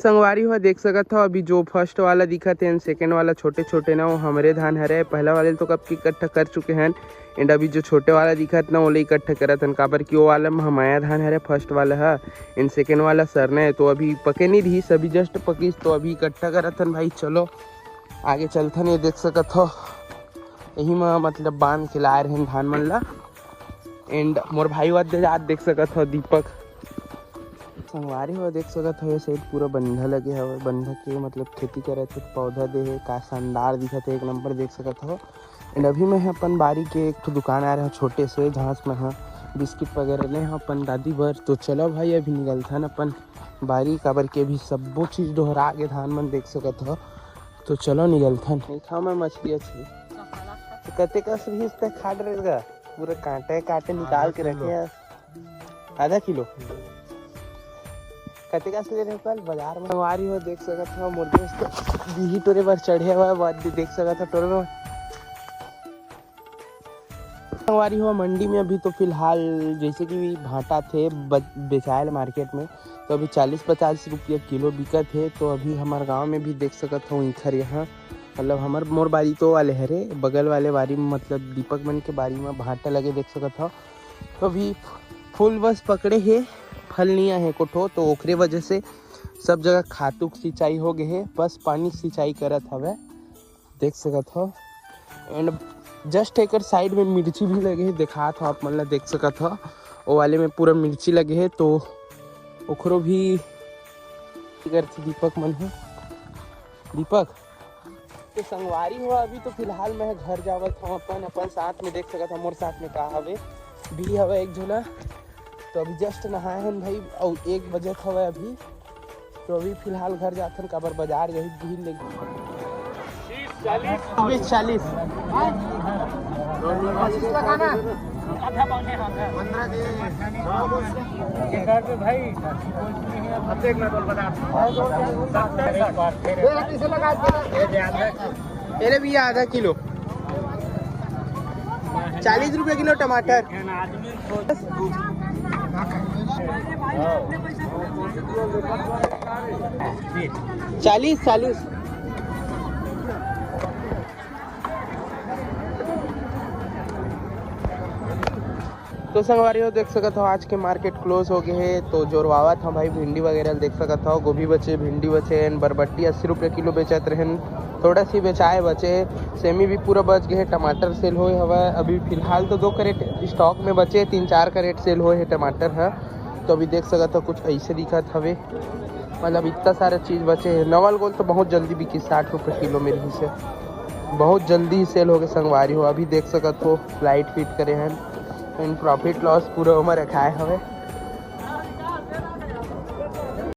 संगवारी हो देख सकत हो अभी जो फर्स्ट वाला दिखत है सेकंड वाला छोटे छोटे ना वो हमारे धान हरे। पहला वाले तो कब की इकट्ठा कर चुके हैं एंड अभी जो छोटे वाला दिखत ना वो इकट्ठा करत हन काबर कि वो वाला में हमाया धान हरे फर्स्ट वाला है एंड सेकंड वाला सरना है तो अभी पके नहीं रही सभी जस्ट पकीस तो अभी इकट्ठा करत हन। भाई चलो आगे चलथन। ये देख सकत हो यही में मतलब बांध के लाए रहे धान मन ला एंड मोर भाई वाद देख सकत हो दीपक संगवारी हो देख सकत हो साइड पूरा बंधा लगे हवे। बंधा के मतलब खेती करे थे पौधा दे है का शानदार दिखत है एक नंबर देख सकत हो। एंड अभी मैं अपन बारी के एक तो दुकान आ रहा है छोटे से जहाँ में हाँ बिस्किट वगैरह ले हाँ अपन दादी भर। तो चलो भाई अभी निकलता है अपन बारी काबर के भी सब चीज़ दोहरा के धान मन देख सकत हो। तो चलो निकलता है। खा मैं मछली अच्छी तो कते का सीरीज तक खाट रहेगा पूरा कांटे कांटे निकाल के रखे हैं आधा किलो कते का ले रहे कल बाजार में हमारी हो देख सकत हो। मोर दोस्त बिही टोरे पर चढ़े हुआ बात देख सकत हो टोरे में हमारी हो मंडी में। अभी तो फिलहाल जैसे कि भाटा थे बेचायल मार्केट में तो अभी 40-50 रुपये किलो बिकत है। तो अभी हमारे गांव में भी देख सकत हो इधर यहाँ मतलब हमार मोर बारी तो वाले हरे बगल वाले बारी में मतलब दीपक मन के बारी में भाटा लगे देख सकत हो। तो अभी फूल बस पकड़े है फल नहीं आए कोठो तो ओकरे वजह से सब जगह खातुक सिंचाई हो गए है बस पानी सिंचाई करत हवे देख सकत हो। एंड जस्ट एक साइड में मिर्ची भी लगे है देखा था आप मतलब देख सकत हो वो वाले में पूरा मिर्ची लगे है तो ओकरो भी करती दीपक मन है दीपक तो संगवारी हो। अभी तो फिलहाल मैं घर जावत हूँ अपन साथ में देख सकत मोर साथ में का हवे भी हवे एक झोला। तो अभी जस्ट नहाए हैं भाई और 1 बजे हवे अभी तो अभी फिलहाल घर जाते हैं काबर बाजार यही भीड़ लगी 40 अरे भैया आधा किलो 40 रुपये किलो टमाटर 40 तो संगवारी हो देख सकत हो आज के मार्केट क्लोज हो गए है। तो जोरवावा था भाई भिंडी वगैरह देख सकत हो गोभी बचे भिंडी बचे बरबट्टी 80 रुपये किलो बेचत रहन थोड़ा सी बेचाए बचे सेमी भी पूरा बच गए टमाटर सेल होए हवा। अभी फिलहाल तो 2 करेट स्टॉक में बचे 3-4 करेट सेल होए है टमाटर है। तो अभी देख सकत हो कुछ ऐसे दिखत हवे मतलब इतना सारा चीज़ बचे है। नवल गोल तो बहुत जल्दी बिकी 60 रुपये किलो मेरे ही से बहुत जल्दी ही सेल हो गए संगवारी हो। अभी देख सकत हो लाइट फिट करे हैं प्रॉफिट लॉस पूरा उम्र रखाए हवे।